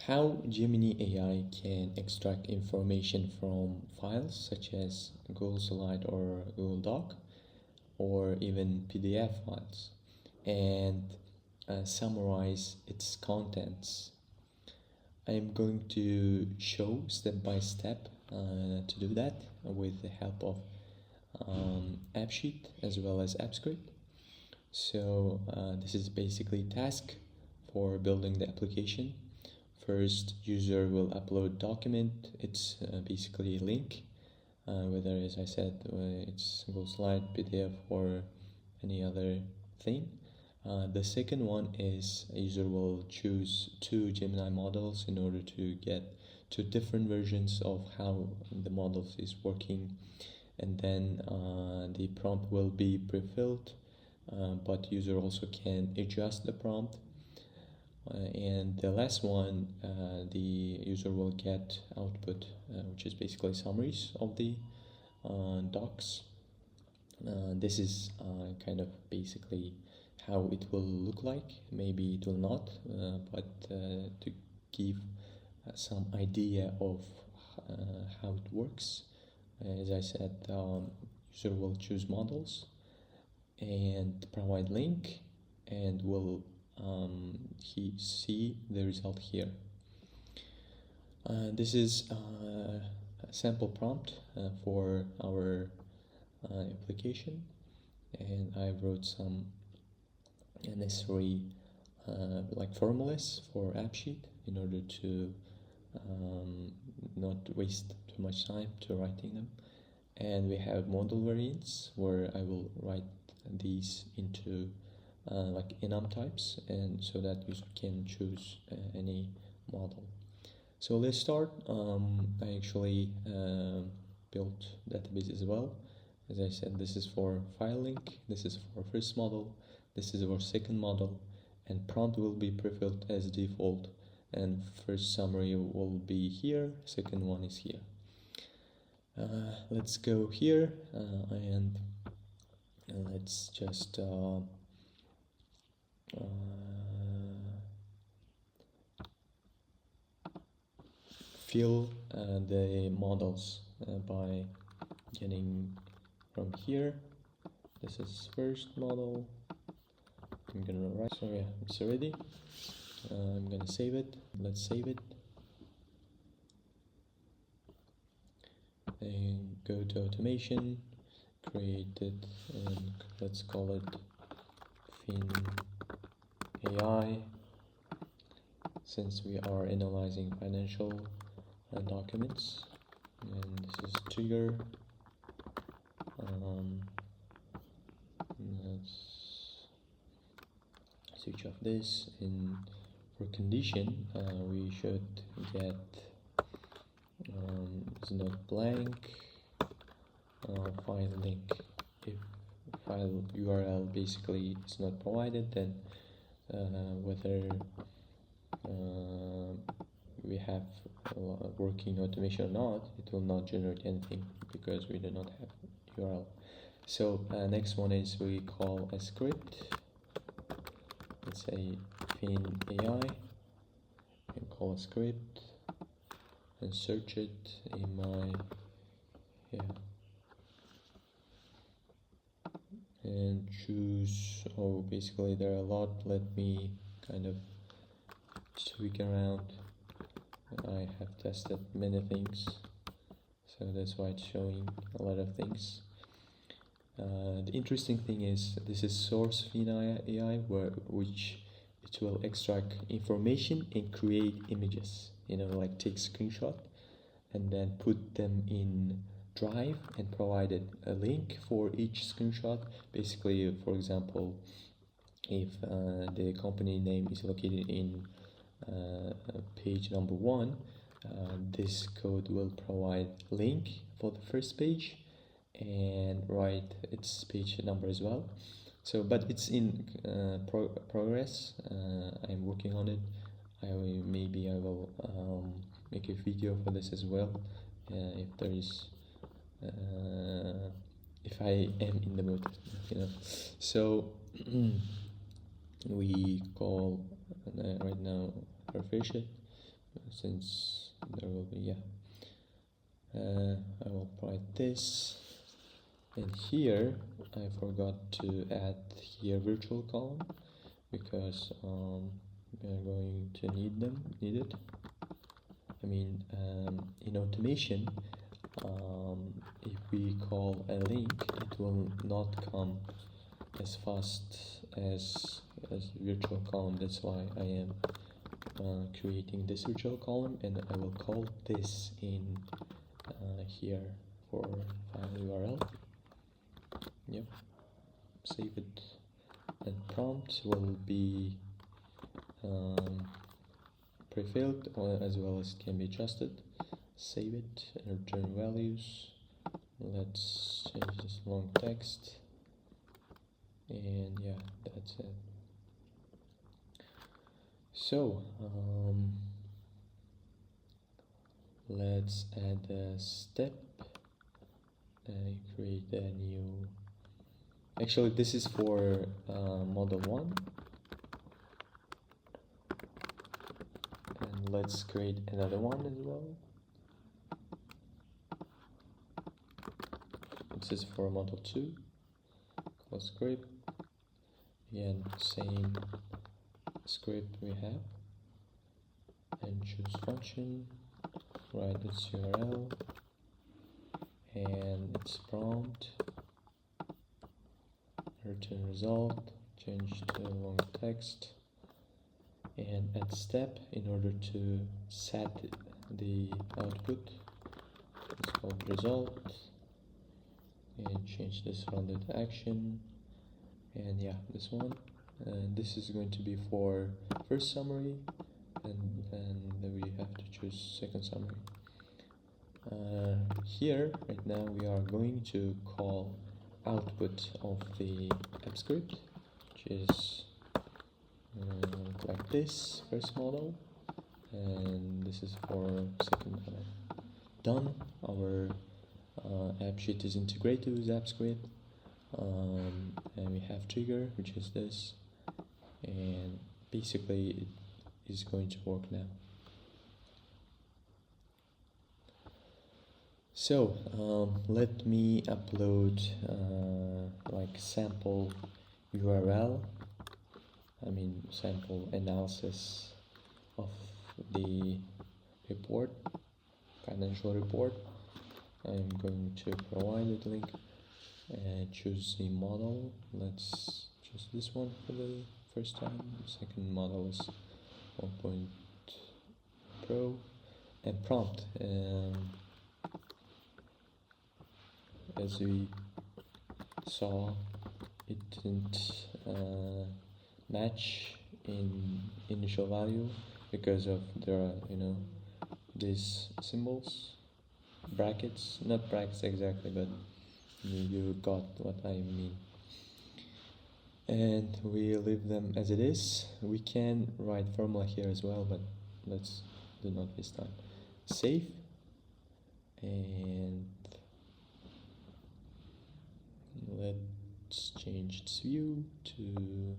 How Gemini AI can extract information from files such as Google Slide or Google Doc or even PDF files and summarize its contents. I am going to show step by step to do that with the help of AppSheet as well as AppScript. So this is basically task for building the application. First, user will upload document. It's basically a link, whether, as I said, it's Google Slide, PDF, or any other thing. The second one is user will choose two Gemini models in order to get two different versions of how the models is working, and then the prompt will be pre-filled, but user also can adjust the prompt. And the last one, the user will get output, which is basically summaries of the docs. This is kind of basically how it will look like. Maybe it will not, but to give some idea of how it works, as I said, user will choose models and provide link, and will see the result here. This is a sample prompt for our application, and I wrote some necessary like formulas for AppSheet in order to not waste too much time to writing them. And we have model variants where I will write these into like enum types, and so that user can choose any model. So let's start. I actually built database as well. As I said, this is for file link, this is for first model, this is our second model, and prompt will be pre-filled as default, and first summary will be here, second one is here. Let's go here and let's just fill the models by getting from here. This is first model. I'm gonna write, so yeah, it's ready. I'm gonna save it. Let's save it and go to automation, create it, and let's call it Fin AI, since we are analyzing financial documents. And this is trigger. Let's switch off this, and for condition we should get is not blank file link. If file URL basically is not provided, then whether we have working automation or not, it will not generate anything because we do not have URL. So next one is we call a script. Let's say Fin AI, and call a script and search it in my and choose, oh, basically there are a lot. Let me kind of tweak around. I have tested many things, so that's why it's showing a lot of things. The interesting thing is this is source Fin AI, which it will extract information and create images, like take screenshot and then put them in Drive and provided a link for each screenshot. Basically, for example, if the company name is located in page number 1, this code will provide link for the first page and write its page number as well. So, but it's in progress. I'm working on it. Maybe I will make a video for this as well, if there is if I am in the mood, So we call right now refresh it. since there will be, I will provide this. And here I forgot to add here virtual column because we are going to need it. I mean, in automation, if we call a link, it will not come as fast as virtual column. That's why I am creating this virtual column, and I will call this in here for file URL. Yep, save it, and prompt will be pre-filled as well as can be adjusted. Save it and return values. Let's change this long text, and yeah, that's it. So let's add a step and create a new. Actually, this is for model 1, and let's create another one as well. This is for model 2. Close script. Again, same script we have, and choose function, write its URL and its prompt, return result, change to long text, and add step in order to set the output. It's called result, and change this rounded action, and yeah, this one. This is going to be for first summary, and then we have to choose second summary. Here right now we are going to call output of the app script, which is like this first model, and this is for second model. Done. Our app sheet is integrated with app script, and we have trigger, which is this, and basically it is going to work now. So let me upload like sample URL, I mean sample analysis of the report, financial report. I'm going to provide the link and choose the model. Let's choose this one for the first time. The second model is 1. Pro, and prompt. As we saw, it didn't match in initial value because of there are, these symbols, brackets, not brackets exactly, but you got what I mean. And we leave them as it is. We can write formula here as well, but let's do not waste time. Save, and let's change its view to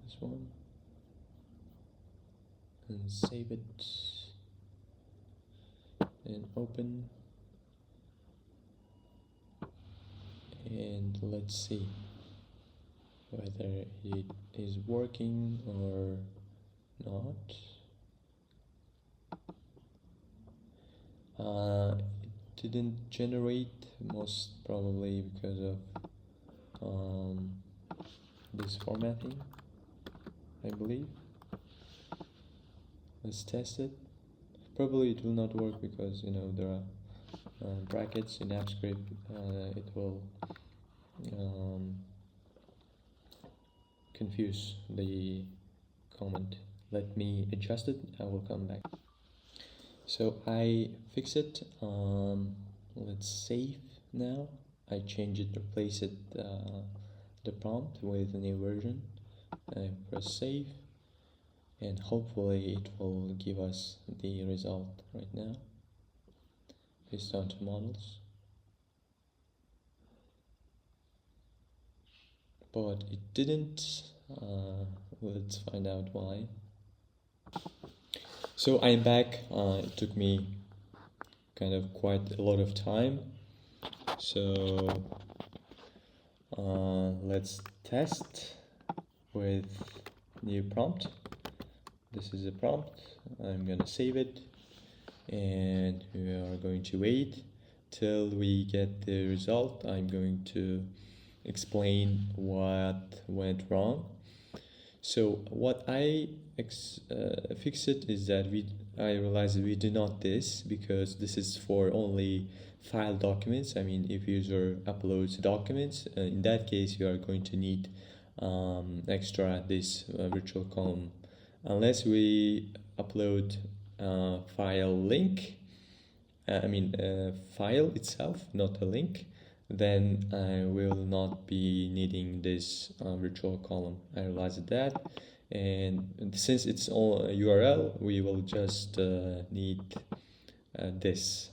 this one, and save it and open, and let's see whether it is working or not. It didn't generate, most probably because of this formatting, I believe. Let's test it. Probably it will not work because there are brackets in AppScript. It will confuse the comment. Let me adjust it. I will come back. So I fix it. Let's save now. I change it, replace it, the prompt with a new version. I press save, and hopefully it will give us the result right now based on 2 models. But it didn't. Let's find out why. So I'm back. It took me kind of quite a lot of time. So let's test with new prompt. This is a prompt. I'm gonna save it, and we are going to wait till we get the result. I'm going to explain what went wrong. So what I fixed it is that I realized that we do not this because this is for only file documents. I mean, if user uploads documents, in that case you are going to need extra this virtual column. Unless we upload file link, file itself, not a link, then I will not be needing this virtual column. I realized that, and since it's all URL, we will just need this.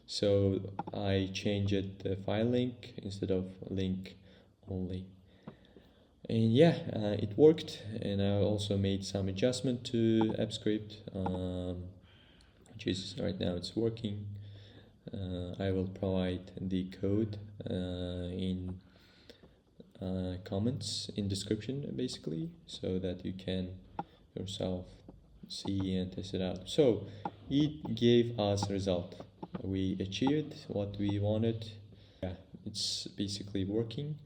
So I change it the file link instead of link only. And yeah, it worked, and I also made some adjustment to AppScript, which is right now it's working. I will provide the code in comments in description basically, so that you can yourself see and test it out. So it gave us a result. We achieved what we wanted. Yeah, it's basically working.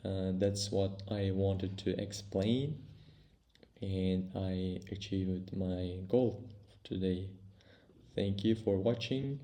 That's what I wanted to explain, and I achieved my goal today. Thank you for watching.